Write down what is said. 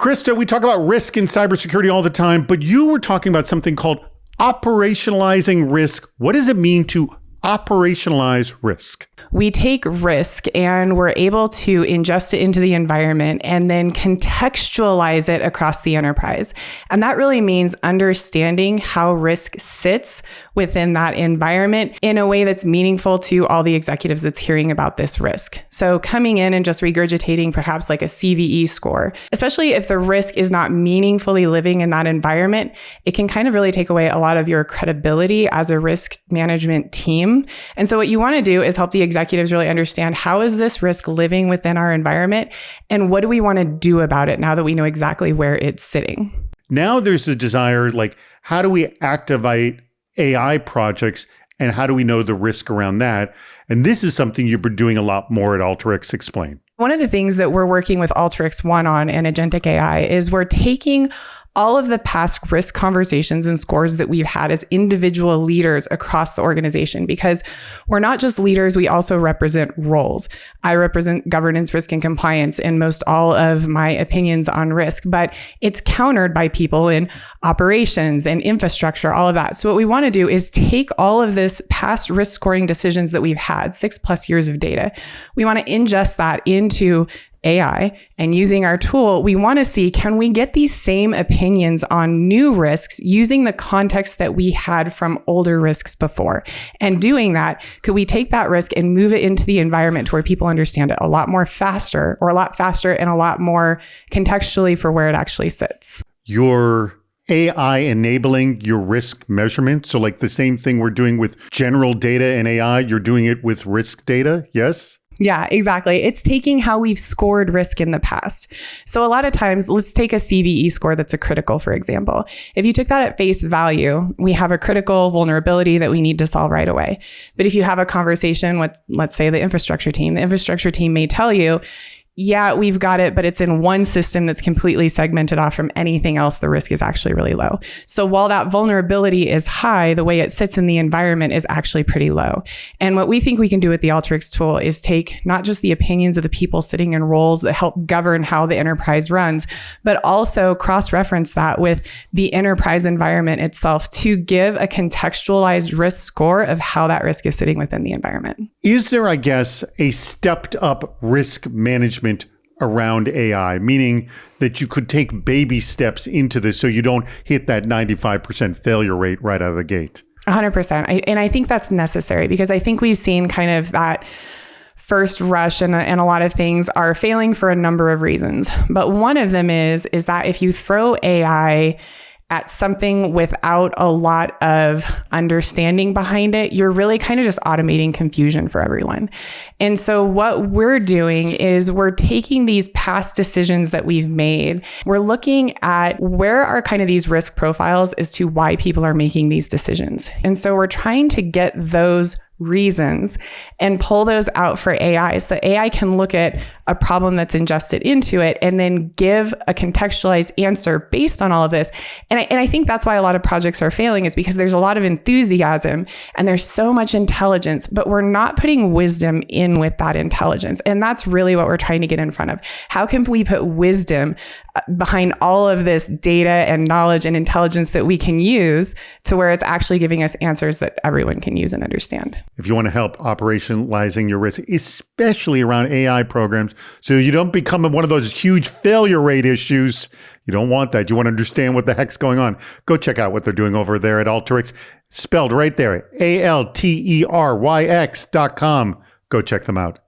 Krista, we talk about risk in cybersecurity all the time, but you were talking about something called operationalizing risk. What does it mean to operationalize risk? We take risk and we're able to ingest it into the environment and then contextualize it across the enterprise. And that really means understanding how risk sits within that environment in a way that's meaningful to all the executives that's hearing about this risk. So coming in and just regurgitating perhaps like a CVE score, especially if the risk is not meaningfully living in that environment, it can kind of really take away a lot of your credibility as a risk management team. And so what you want to do is help the executives really understand, how is this risk living within our environment and what do we want to do about it now that we know exactly where it's sitting? Now there's a desire, like, how do we activate AI projects and how do we know the risk around that? And this is something you've been doing a lot more at Alteryx. Explain. One of the things that we're working with Alteryx One on and Agentic AI is we're taking all of the past risk conversations and scores that we've had as individual leaders across the organization, because we're not just leaders, we also represent roles. I represent governance, risk, and compliance in most all of my opinions on risk, but it's countered by people in operations and infrastructure, all of that. So what we want to do is take all of this past risk scoring decisions that we've had, 6+ years of data. We want to ingest that into AI, and using our tool, we want to see, can we get these same opinions on new risks using the context that we had from older risks before? And doing that, could we take that risk and move it into the environment to where people understand it a lot faster and a lot more contextually for where it actually sits? Your AI enabling your risk measurement. So like the same thing we're doing with general data and AI, you're doing it with risk data, yes? Yeah, exactly. It's taking how we've scored risk in the past. So a lot of times, let's take a CVE score that's a critical, for example. If you took that at face value, we have a critical vulnerability that we need to solve right away. But if you have a conversation with, let's say, the infrastructure team may tell you, yeah, we've got it, but it's in one system that's completely segmented off from anything else. The risk is actually really low. So while that vulnerability is high, the way it sits in the environment is actually pretty low. And what we think we can do with the Alteryx tool is take not just the opinions of the people sitting in roles that help govern how the enterprise runs, but also cross-reference that with the enterprise environment itself to give a contextualized risk score of how that risk is sitting within the environment. Is there, I guess, a stepped up risk management around AI, meaning that you could take baby steps into this so you don't hit that 95% failure rate right out of the gate? 100%. And I think that's necessary, because I think we've seen kind of that first rush and a lot of things are failing for a number of reasons. But one of them is that if you throw AI at something without a lot of understanding behind it, you're really kind of just automating confusion for everyone. And so what we're doing is we're taking these past decisions that we've made, we're looking at where are kind of these risk profiles as to why people are making these decisions. And so we're trying to get those reasons and pull those out for AI, so that AI can look at a problem that's ingested into it and then give a contextualized answer based on all of this. And I think that's why a lot of projects are failing, is because there's a lot of enthusiasm and there's so much intelligence, but we're not putting wisdom in with that intelligence. And that's really what we're trying to get in front of. How can we put wisdom behind all of this data and knowledge and intelligence that we can use to where it's actually giving us answers that everyone can use and understand? If you want to help operationalizing your risk, especially around AI programs, so you don't become one of those huge failure rate issues, you don't want that. You want to understand what the heck's going on. Go check out what they're doing over there at Alteryx, spelled right there, Alteryx.com. Go check them out.